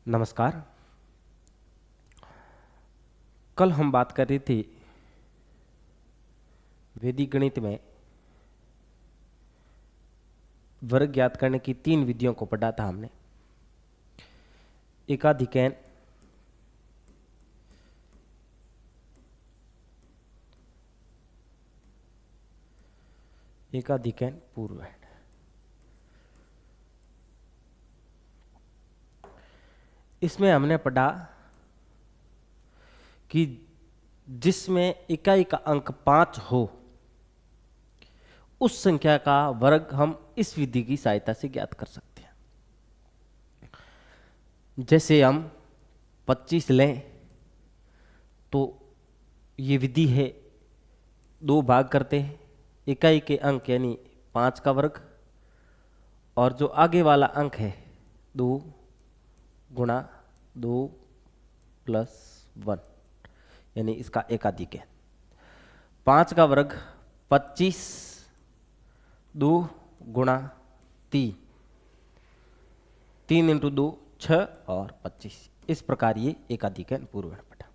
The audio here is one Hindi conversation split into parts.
नमस्कार। कल हम बात कर रही थी वैदिक गणित में वर्ग ज्ञात करने की 3 विधियों को पढ़ा था हमने। एकाधिकैन, एकाधिकैन पूर्वैन। इसमें हमने पढ़ा कि जिसमें इकाई का अंक 5 हो उस संख्या का वर्ग हम इस विधि की सहायता से ज्ञात कर सकते हैं। जैसे हम 25 लें तो ये विधि है, 2 भाग करते हैं, इकाई के अंक यानी 5 का वर्ग और जो आगे वाला अंक है 2 गुणा 2 प्लस 1 यानी इसका एकाधिक है। 5 का वर्ग 25, 2 गुणा 3, 3 इंटू 2 6 और 25। इस प्रकार ये एकाधिक पूर्वण पढ़ा।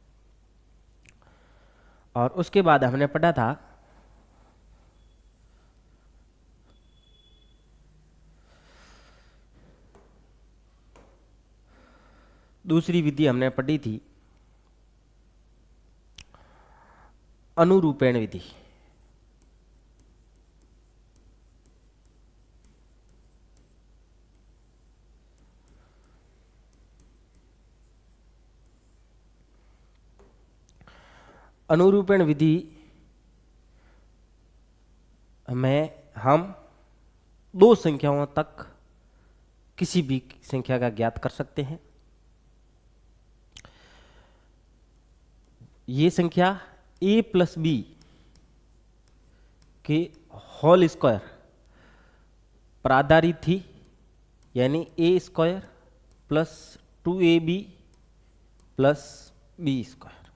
और उसके बाद हमने पढ़ा था दूसरी विधि हमने पढ़ी थी अनुरूपेण विधि। अनुरूपेण विधि में हम 2 संख्याओं तक किसी भी संख्या का ज्ञात कर सकते हैं। ये संख्या a प्लस बी के होल स्क्वायर पर आधारित थी, यानी a square plus 2ab plus b square.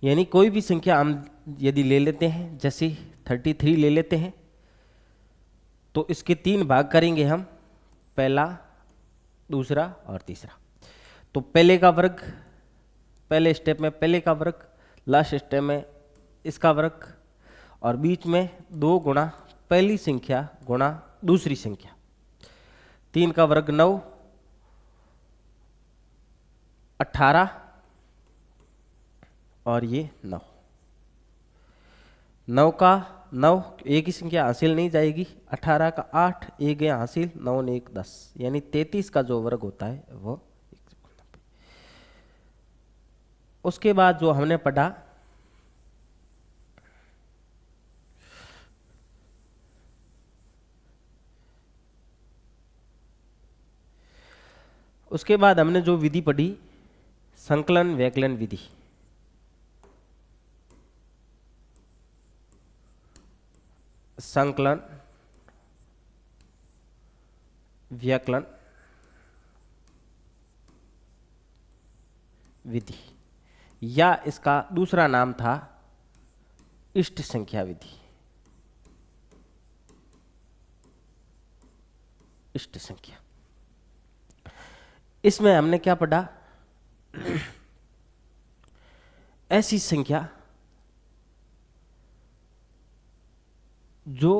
यानी कोई भी संख्या हम यदि ले लेते हैं, जैसे 33 ले लेते हैं, तो इसके 3 भाग करेंगे हम, पहला, दूसरा और तीसरा। तो पहले का वर्ग, पहले स्टेप में पहले का वर्ग, लास्ट स्टेप में इसका वर्ग, और बीच में 2 गुणा पहली संख्या गुणा दूसरी संख्या। 3 का वर्ग 9, 18 और ये 9। 9 का 9 एक ही संख्या हासिल नहीं जाएगी, 18 का 8 एक गया हासिल, 9 ने 1 10, यानी 33 का जो वर्ग होता है वो। उसके बाद जो हमने पढ़ा उसके बाद हमने जो विधि पढ़ी संकलन व्यकलन विधि। संकलन व्यकलन विधि, या इसका दूसरा नाम था इष्ट संख्या विधि। इष्ट संख्या, इसमें हमने क्या पढ़ा, ऐसी संख्या जो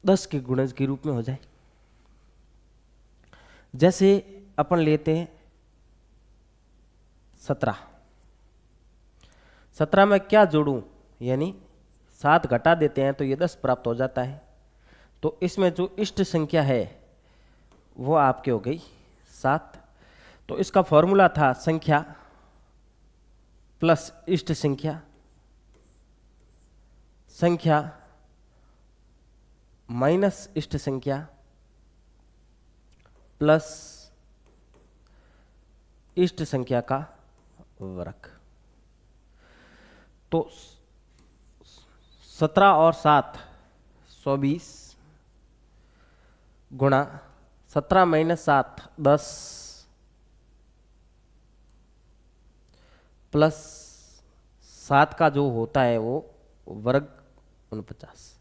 10 के गुणज के रूप में हो जाए। जैसे अपन लेते हैं 17। 17 में क्या जोड़ूं, यानी 7 घटा देते हैं तो ये 10 प्राप्त हो जाता है। तो इसमें जो इष्ट संख्या है वो आपके हो गई 7। तो इसका फॉर्मूला था संख्या प्लस इष्ट संख्या, संख्या माइनस इष्ट संख्या प्लस इष्ट संख्या का वर्ग। तो 17 और 7 24 गुणा 17 माइनस 7 10 प्लस 7 का जो होता है वो वर्ग 49।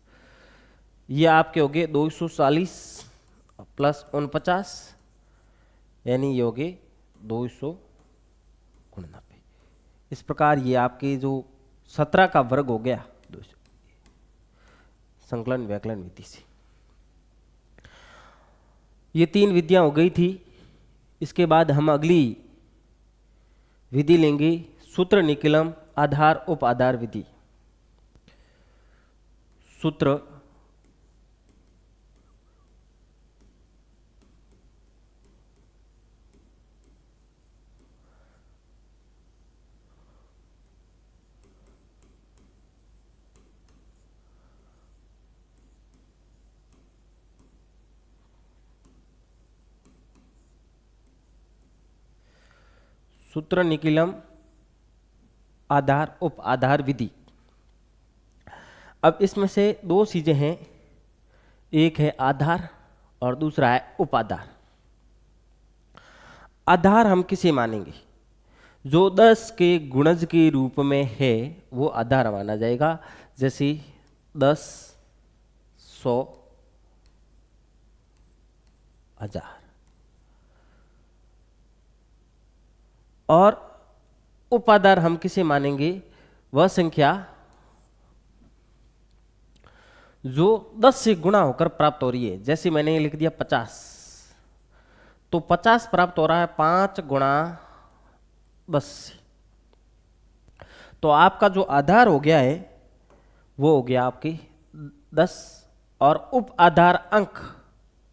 ये आपके हो गए 240 प्लस 49, यानी ये हो गए 299। इस प्रकार ये आपके जो 17 का वर्ग हो गया 200 संकलन व्यकलन विधि से। ये 3 विधियां हो गई थी। इसके बाद हम अगली विधि लेंगे सूत्र निकलम आधार उप आधार विधि। सूत्र सूत्र निकलम आधार उप आधार विधि। अब इसमें से 2 चीजें हैं, एक है आधार और दूसरा है उपाधार। आधार हम किसे मानेंगे? जो 10 के गुणज के रूप में है वो आधार माना जाएगा। जैसे 10, 100, 1000। और उपाधार हम किसे मानेंगे? वह संख्या जो 10 से गुणा होकर प्राप्त हो रही है। जैसे मैंने ये लिख दिया 50, तो 50 प्राप्त हो रहा है 5 गुणा 10 से। तो आपका जो आधार हो गया है वो हो गया आपकी 10 और उप आधार अंक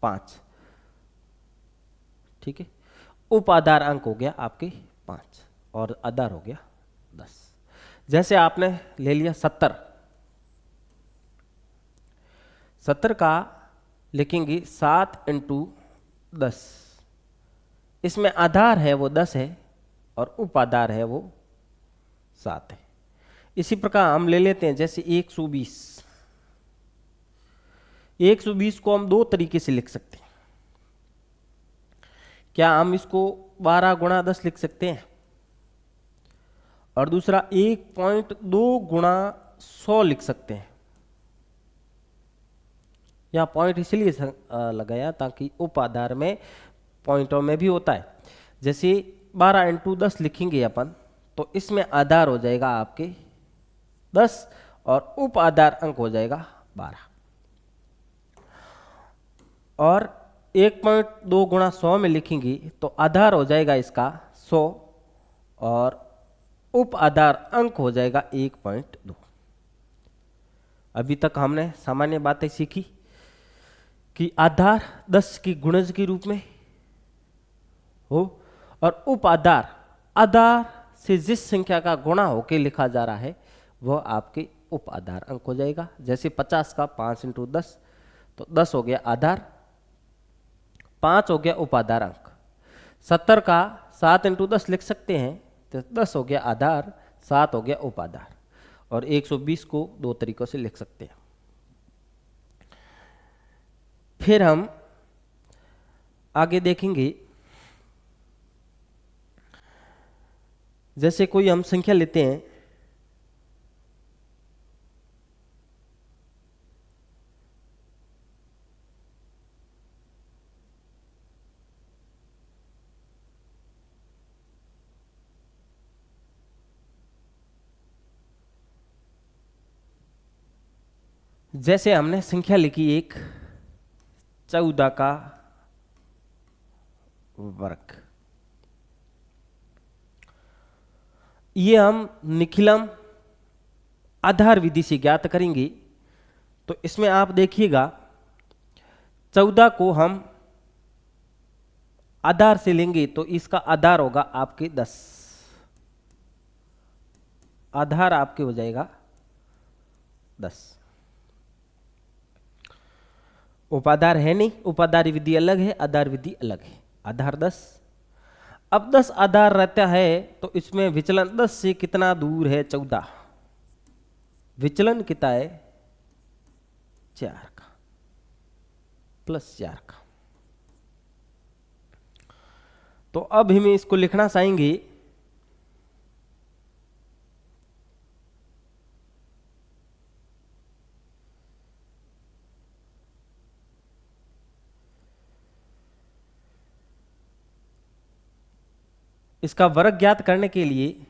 5। ठीक है, उप आधार अंक हो गया आपके 5 और आधार हो गया 10। जैसे आपने ले लिया 70 का लिखेंगे 7 × 10। इसमें आधार है वो 10 है और उप आधार है वो 7 है। इसी प्रकार हम ले लेते हैं जैसे 120 को हम 2 तरीके से लिख सकते हैं। क्या हम इसको 12 गुणा 10 लिख सकते हैं, और दूसरा 1.2 गुणा 100 लिख सकते हैं। यहाँ पॉइंट इसलिए लगाया ताकि उप आधार में पॉइंटों में भी होता है। जैसे 12 × 10 लिखेंगे अपन, तो इसमें आधार हो जाएगा आपके 10 और उप आधार अंक हो जाएगा 12। और 1.2 गुणा 100 में लिखेंगे तो आधार हो जाएगा इसका 100 और उप आधार अंक हो जाएगा 1.2। अभी तक हमने सामान्य बातें सीखी कि आधार 10 की गुणज के रूप में हो और उप आधार आधार से जिस संख्या का गुणा होके लिखा जा रहा है वह आपके उप आधार अंक हो जाएगा। जैसे 50 का 5 × 10, तो 10 हो गया आधार, 5 हो गया उप आधार अंक। 70 का 7 × 10 लिख सकते हैं, तो 10 हो गया आधार, 7 हो गया उप आधार। और 120 को 2 तरीकों से लिख सकते हैं। फिर हम आगे देखेंगे, जैसे कोई हम संख्या लेते हैं जैसे हमने संख्या लिखी एक 14 का वर्ग। ये हम निखिलम आधार विधि से ज्ञात करेंगे। तो इसमें आप देखिएगा 14 को हम आधार से लेंगे तो इसका आधार होगा आपके 10, आधार आपके हो जाएगा 10। उपाधार है नहीं, उपाधार विधि अलग है, आधार विधि अलग है। आधार 10। अब 10 आधार रहता है तो इसमें विचलन 10 से कितना दूर है? 14। विचलन कितना है? 4 का प्लस 4 का। तो अब हम इसको लिखना चाहेंगे इसका वर्ग ज्ञात करने के लिए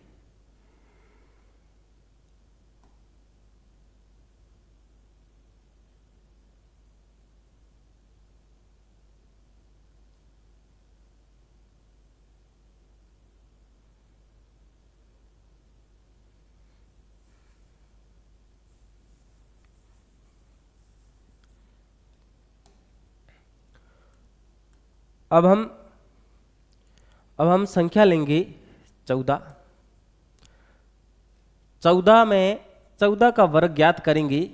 अब हम संख्या लेंगे 14। 14 में 14 का वर्ग ज्ञात करेंगे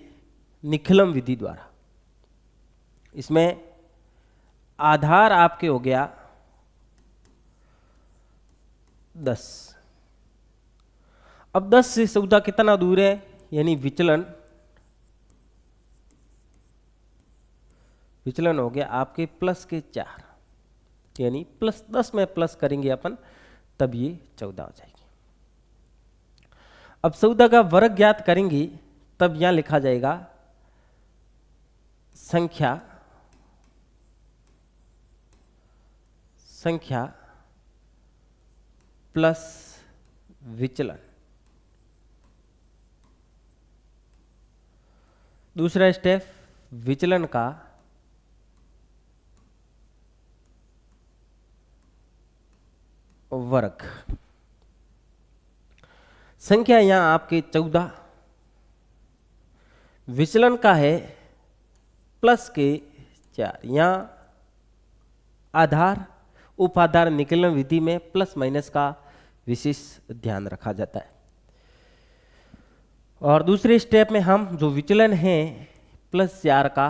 निखिलम विधि द्वारा। इसमें आधार आपके हो गया 10। अब 10 से 14 कितना दूर है, यानी विचलन हो गया आपके प्लस के 4, यानी प्लस 10 में प्लस करेंगे अपन, तब ये 14 हो जाएगी। अब 14 का वर्ग ज्ञात करेंगे, तब यहां लिखा जाएगा संख्या प्लस विचलन। दूसरा स्टेप, विचलन का वर्ग। संख्या यहां आपके 14, विचलन का है प्लस के 4। यहां आधार उपाधार निकलन विधि में प्लस माइनस का विशेष ध्यान रखा जाता है। और दूसरे स्टेप में हम जो विचलन है प्लस 4 का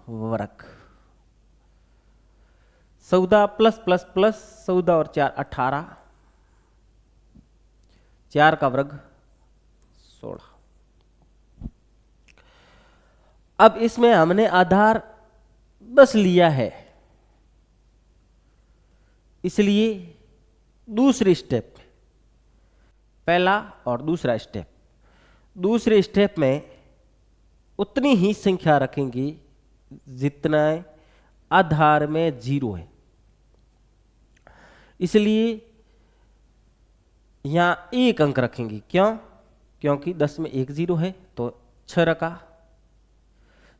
वर्ग। 14 प्लस प्लस प्लस 14 और 4 18, 4 का वर्ग 16। अब इसमें हमने आधार 10 लिया है, इसलिए दूसरे स्टेप, पहला और दूसरा स्टेप, दूसरे स्टेप में उतनी ही संख्या रखेंगे जितना आधार में 0 है। इसलिए यहां 1 अंक रखेंगे। क्यों? क्योंकि 10 में 1 0 है, तो 6 रखा।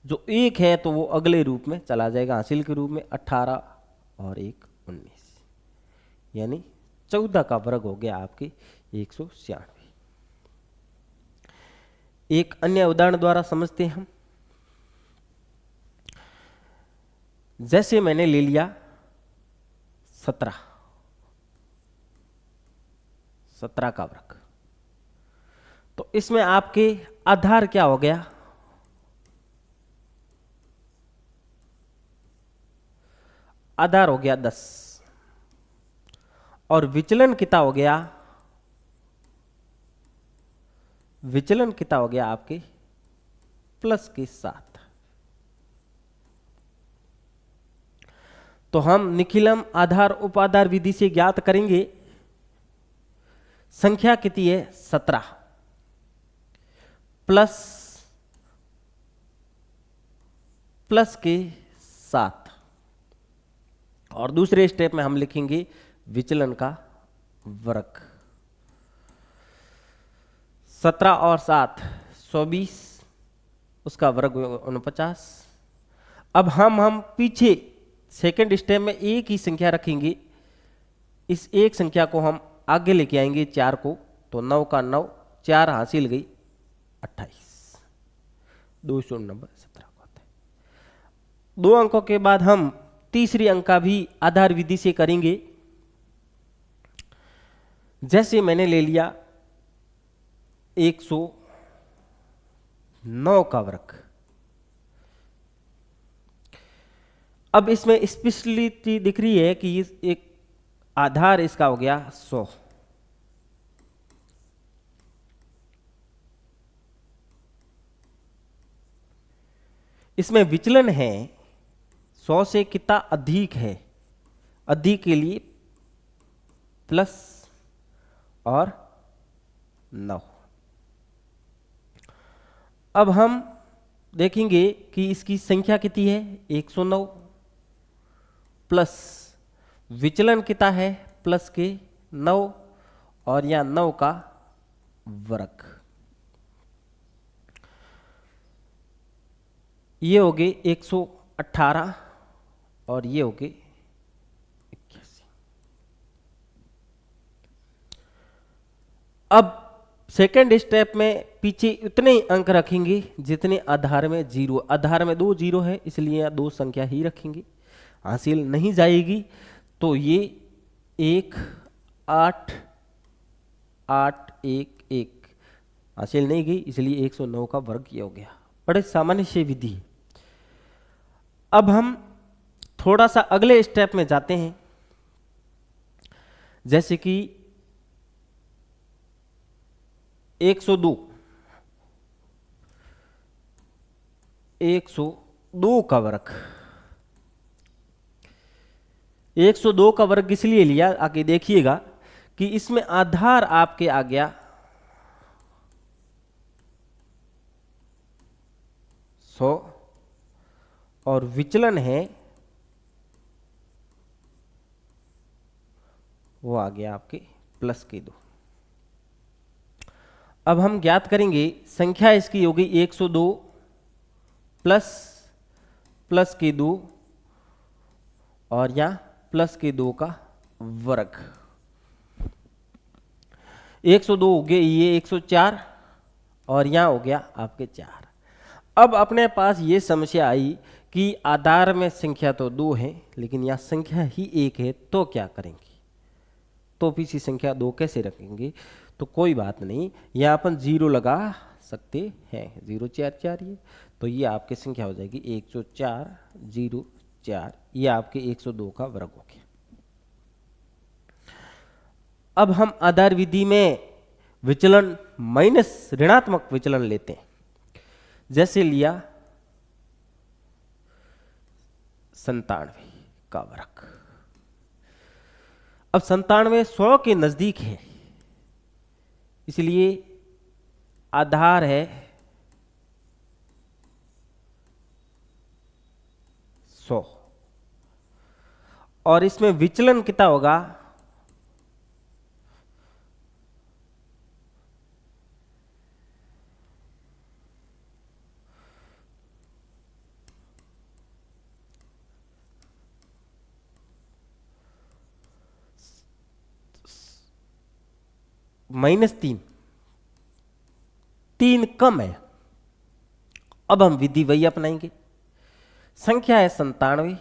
जो 1 है तो वो अगले रूप में चला जाएगा, हासिल के रूप में 18 और 1 19, यानी 14 का वर्ग हो गया आपके 196। एक अन्य उदाहरण द्वारा समझते हैं हम। जैसे मैंने ले लिया 17 का वर्ग, तो इसमें आपके आधार क्या हो गया? आधार हो गया 10 और विचलन कितना हो गया? विचलन कितना हो गया आपके प्लस के 7। तो हम निखिलम आधार उपाधार विधि से ज्ञात करेंगे संख्या कितनी है 17 प्लस के 7, और दूसरे स्टेप में हम लिखेंगे विचलन का वर्ग। 17 और 7 24, उसका वर्ग 49। अब हम पीछे सेकंड स्टेप में एक ही संख्या रखेंगे, इस एक संख्या को हम आगे लेके आएंगे 4 को, तो 9 का 9, 4 हासिल गई 28, 2 नंबर 17 को होता है। 2 अंकों के बाद हम तीसरी अंक का भी आधार विधि से करेंगे। जैसे मैंने ले लिया 109 का वर्ग। अब इसमें स्पेशलिटी दिख रही है कि एक आधार इसका हो गया 100। इसमें विचलन है 100 से कितना अधिक है, अधिक के लिए प्लस और 9। अब हम देखेंगे कि इसकी संख्या कितनी है 109, प्लस विचलन कितना है प्लस के 9 और यहाँ 9 का वर्ग। ये हो गए 118 और ये हो गए 81। अब सेकेंड स्टेप में पीछे उतने ही अंक रखेंगे जितने आधार में जीरो, आधार में 2 जीरो है इसलिए यहाँ 2 संख्या ही रखेंगे, हासिल नहीं जाएगी तो ये 1 8 8 1 1 हासिल नहीं गई इसलिए 109 का वर्ग ये हो गया। बड़े सामान्य से विधि है। अब हम थोड़ा सा अगले स्टेप में जाते हैं, जैसे कि 102 102 का वर्ग। 102 का वर्ग इसलिए लिया, आगे देखिएगा कि इसमें आधार आपके आ गया 100 और विचलन है वो आ गया आपके प्लस के 2। अब हम ज्ञात करेंगे संख्या इसकी होगी 102 प्लस के 2 और यहाँ प्लस के 2 का वर्ग। 102 हो गए ये 104 और यहाँ हो गया आपके 4। अब अपने पास ये समस्या आई कि आधार में संख्या तो 2 है लेकिन यहाँ संख्या ही 1 है, तो क्या करेंगे, तो पीछे संख्या 2 कैसे रखेंगे। तो कोई बात नहीं, यहाँ अपन 0 लगा सकते हैं, 0 4 4 ये, तो ये आपकी संख्या हो जाएगी 104 0 4, ये आपके 102 का वर्ग हो गया। अब हम आधार विधि में विचलन माइनस ऋणात्मक विचलन लेते हैं, जैसे लिया 97 का वर्ग। अब 97 100 के नजदीक है इसलिए आधार है 100 और इसमें विचलन कितना होगा, -3, 3 कम है। अब हम विधि वही अपनाएंगे, संख्या है 97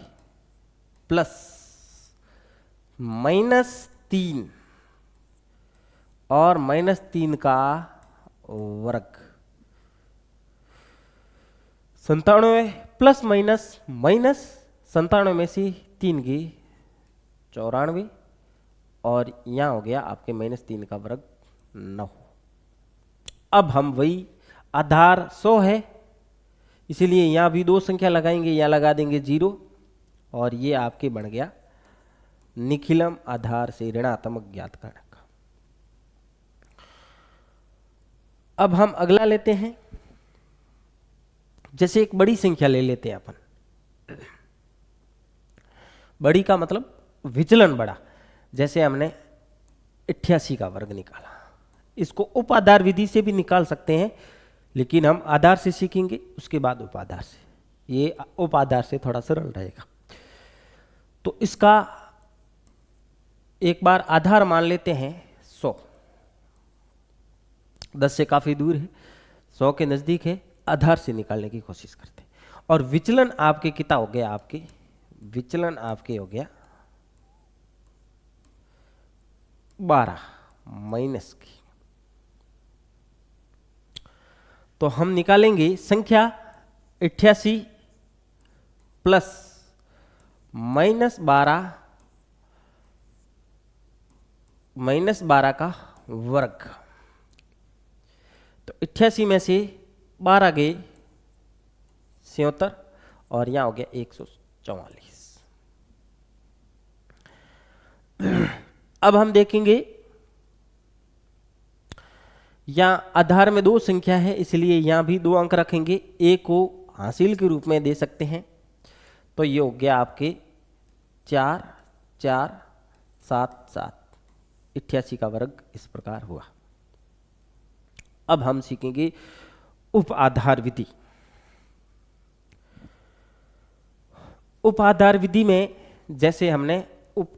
प्लस -3 और -3 का वर्ग। 97 प्लस माइनस 97 में से 3 गए 94 और यहाँ हो गया आपके -3 का वर्ग 9। अब हम वही आधार 100 है इसीलिए यहाँ भी 2 संख्या लगाएंगे, यहाँ लगा देंगे 0 और ये आपके बन गया निखिलम आधार से ऋणात्मक ज्ञात करने का। अब हम अगला लेते हैं, जैसे एक बड़ी संख्या ले लेते हैं अपन, बड़ी का मतलब विचलन बड़ा, जैसे हमने 88 का वर्ग निकाला। इसको उप आधार विधि से भी निकाल सकते हैं लेकिन हम आधार से सीखेंगे उसके बाद उप आधार से, ये उप आधार से थोड़ा सरल रहेगा। तो इसका एक बार आधार मान लेते हैं 100, 10 से काफी दूर है, 100 के नजदीक है, आधार से निकालने की कोशिश करते हैं। और विचलन आपके कितना हो गया, आपके विचलन आपके हो गया 12 माइनस की। तो हम निकालेंगे संख्या 88 प्लस -12 का वर्ग। तो 88 में से 12 गए 77 और यहाँ हो गया 144। अब हम देखेंगे यहाँ आधार में 2 संख्या है इसलिए यहाँ भी 2 अंक रखेंगे, a को हासिल के रूप में दे सकते हैं। तो ये हो गया आपके 4 4 7 7 88 का वर्ग इस प्रकार हुआ। अब हम सीखेंगे उप आधार विधि। उप आधार विधि में जैसे हमने उप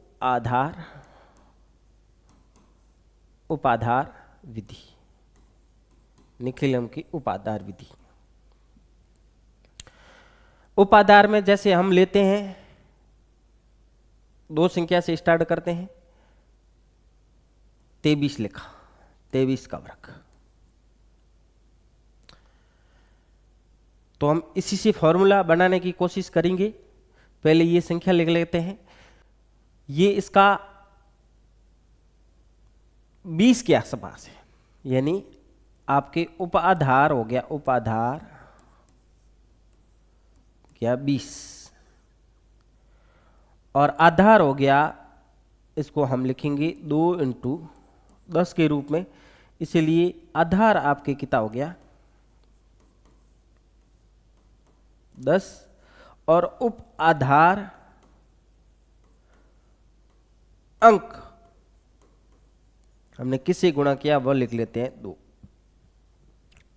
आधार विधि, निखिलम की उप आधार विधि। उप आधार में जैसे हम लेते हैं, दो संख्या से स्टार्ट करते हैं, 23 लिखा, 23 का वर्ग। तो हम इसी से फॉर्मूला बनाने की कोशिश करेंगे। पहले ये संख्या लिख लेते हैं, ये इसका 20 के आसपास है, यानी आपके उप आधार हो गया, उप आधार क्या 20, और आधार हो गया, इसको हम लिखेंगे 2 × 10 के रूप में, इसलिए आधार आपके कितना हो गया 10, और उप आधार अंक हमने किससे गुणा किया वह लिख लेते हैं 2।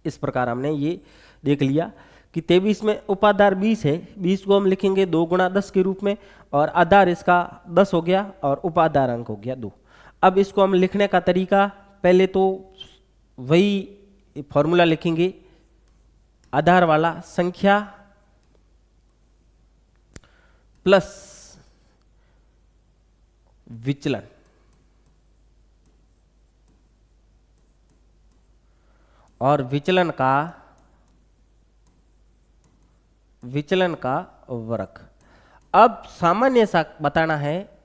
इस प्रकार हमने ये देख लिया कि 23 में उपाधार 20 है, 20 को हम लिखेंगे 2 × 10 के रूप में, और आधार इसका 10 हो गया और उपाधार अंक हो गया 2। अब इसको हम लिखने का तरीका, पहले तो वही फॉर्मूला लिखेंगे, आधार वाला संख्या प्लस विचलन, और विचलन का वर्ग। अब सामान्य सा बताना है,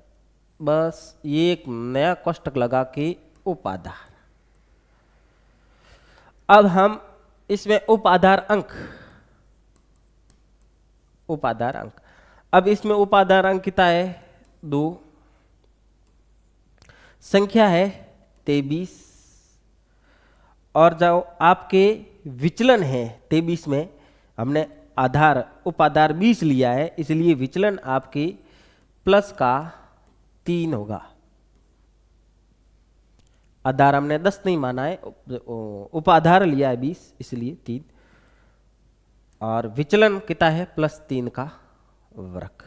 बस ये एक नया कोष्टक लगा के उपाधार। अब हम इसमें उपाधार अंक, अब इसमें उपाधार अंक कितना है 2, संख्या है 23, और जो आपके विचलन है 23 में हमने उपाधार 20 लिया है, इसलिए विचलन आपके प्लस का 3 होगा। आधार हमने 10 नहीं माना है, उपाधार लिया है 20, इसलिए 3, और विचलन कितना है +3 का वर्ग।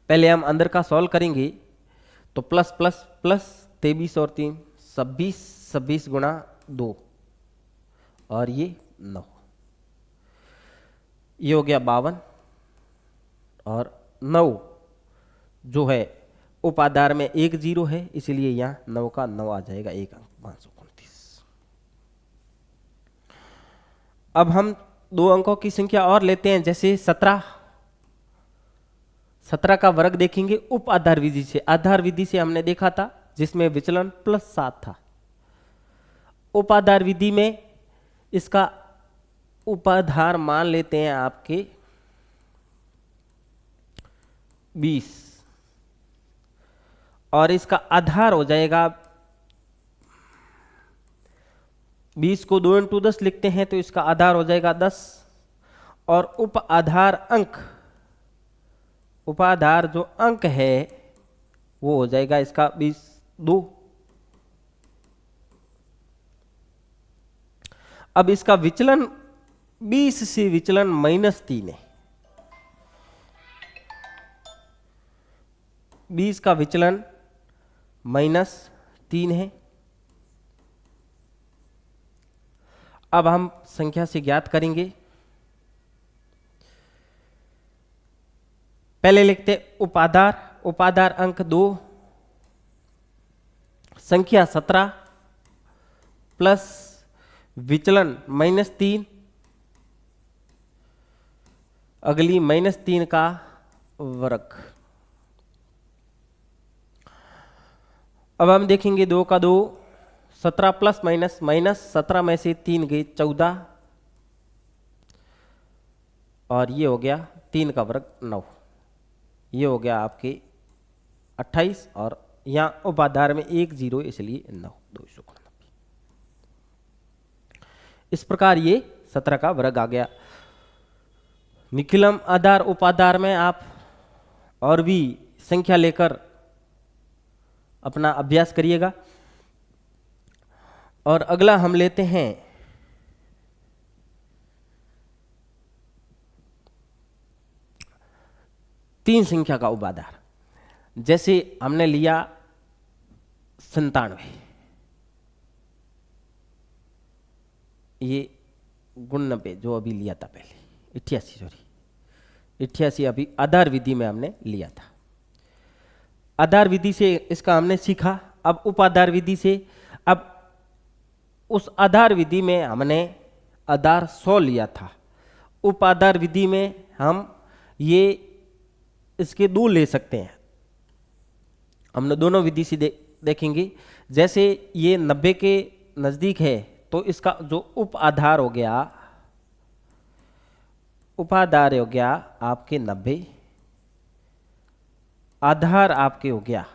पहले हम अंदर का सॉल्व करेंगे, तो प्लस प्लस प्लस 23 और 3 26, 26 गुणा 2 और ये 9, ये हो गया 52, और 9 जो है उपाधार में 1 0 है, इसलिए यहाँ 9 का 9 आ जाएगा, 1 अंक 529। अब हम 2 अंकों की संख्या और लेते हैं, जैसे 17 का वर्ग देखेंगे उप आधार विधि से। आधार विधि से हमने देखा था जिसमें विचलन +7 था। उप आधार विधि में इसका उपाधार मान लेते हैं आपके 20, और इसका आधार हो जाएगा, 20 को 2 × 10 लिखते हैं तो इसका आधार हो जाएगा 10, और उपाधार जो अंक है वो हो जाएगा इसका 2। अब इसका विचलन 20 से विचलन -3 है, 20 का विचलन -3 है। अब हम संख्या से ज्ञात करेंगे, पहले लिखते उपाधार अंक 2, संख्या 17 प्लस विचलन -3, अगली -3 का वर्ग। अब हम देखेंगे 2 का 2, 17 प्लस माइनस माइनस, 17 में से 3 गए 14, और ये हो गया 3 का वर्ग 9, ये हो गया आपके 28, और यहाँ उपाधार में 1 0 इसलिए 9 290। इस प्रकार ये 17 का वर्ग आ गया। निखिलम आधार उपाधार में आप और भी संख्या लेकर अपना अभ्यास करिएगा। और अगला हम लेते हैं तीन संख्या का उपाधार। जैसे हमने लिया 97, ये गुण 90 जो अभी लिया था पहले, 88 सॉरी 88 अभी आधार विधि में हमने लिया था। आधार विधि से इसका हमने सीखा। अब उप आधार विधि से, अब उस आधार विधि में हमने आधार 100 लिया था, उप आधार विधि में हम ये इसके 2 ले सकते हैं। हमने दोनों विधि से देखेंगे। जैसे ये 90 के नज़दीक है तो इसका जो उप आधार हो गया, उपाधार हो गया आपके 90, आधार आपके हो गया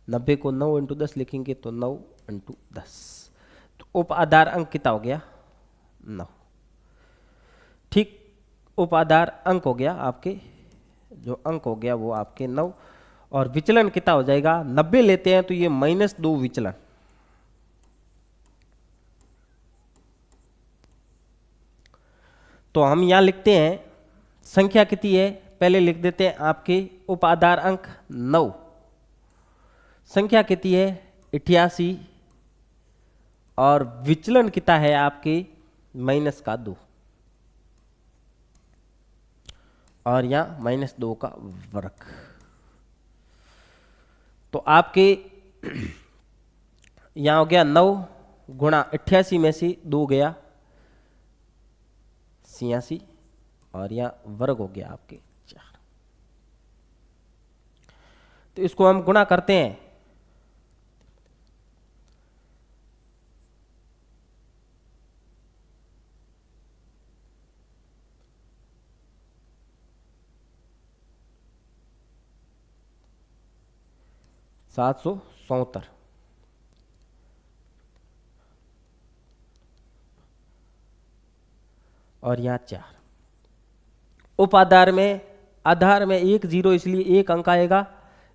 90 को 9 इंटू 10 लिखेंगे तो 9 इंटू 10, तो उप आधार अंक कितना हो गया 9। ठीक, उप आधार अंक हो गया आपके, जो अंक हो गया वो आपके 9। और विचलन कितना हो जाएगा, 90 लेते हैं तो ये -2 विचलन, तो हम यहां लिखते हैं संख्या कितनी है, पहले लिख देते हैं आपके उप आधार अंक 9, संख्या कितनी है 88, और विचलन कितना है आपके -2, और यहां -2 का वर्ग। तो आपके यहां हो गया 9 गुणा 88 में से 2 गया 86, और यहां वर्ग हो गया आपके 4। तो इसको हम गुणा करते हैं, $770, और यहाँ 4। उप आधार में, आधार में 1 0 इसलिए 1 अंक आएगा,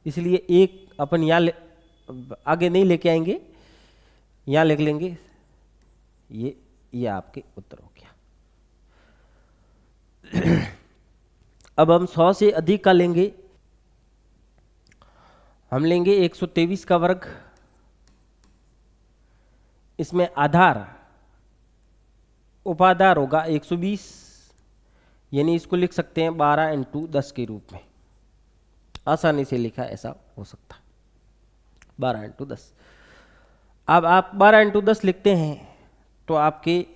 इसलिए 1 अपन यहाँ आगे नहीं लेके आएंगे, यहाँ लिख लेंगे। ये आपके उत्तर हो गया। अब हम 100 से अधिक का लेंगे, हम लेंगे 123 का वर्ग। इसमें आधार उपाधार होगा 120, यानी इसको लिख सकते हैं 12 इंटू 10 के रूप में, आसानी से लिखा ऐसा हो सकता, 12 इंटू 10। अब आप 12 इंटू 10 लिखते हैं तो आपके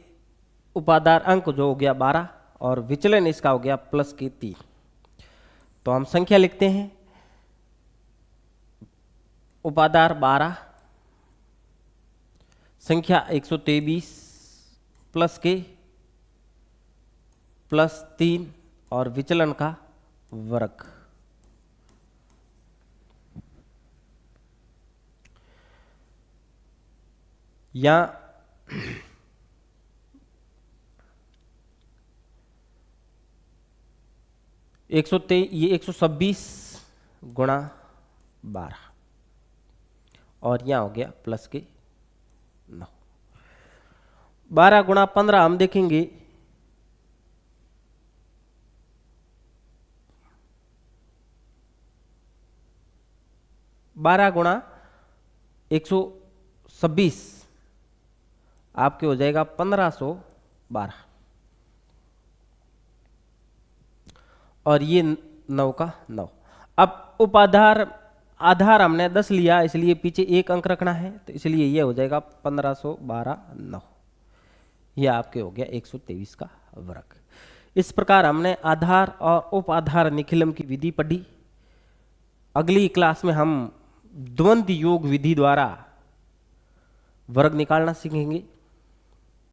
उपाधार अंक जो हो गया 12, और विचलन इसका हो गया +3। तो हम संख्या लिखते हैं उपाधार 12, संख्या 123 +3 और विचलन का वर्ग। या ये 126 गुणा 12, और यहाँ हो गया +9। 12 गुणा 15 हम देखेंगे, बारह गुणा 126 आपके हो जाएगा 1512, और ये 9 का 9। अब उपाधार आधार हमने 10 लिया, इसलिए पीछे 1 अंक रखना है, तो इसलिए ये हो जाएगा 1512 9। यह आपके हो गया 123 का वर्ग। इस प्रकार हमने आधार और उप आधार निखिलम की विधि पढ़ी। अगली क्लास में हम द्वंद्व योग विधि द्वारा वर्ग निकालना सीखेंगे।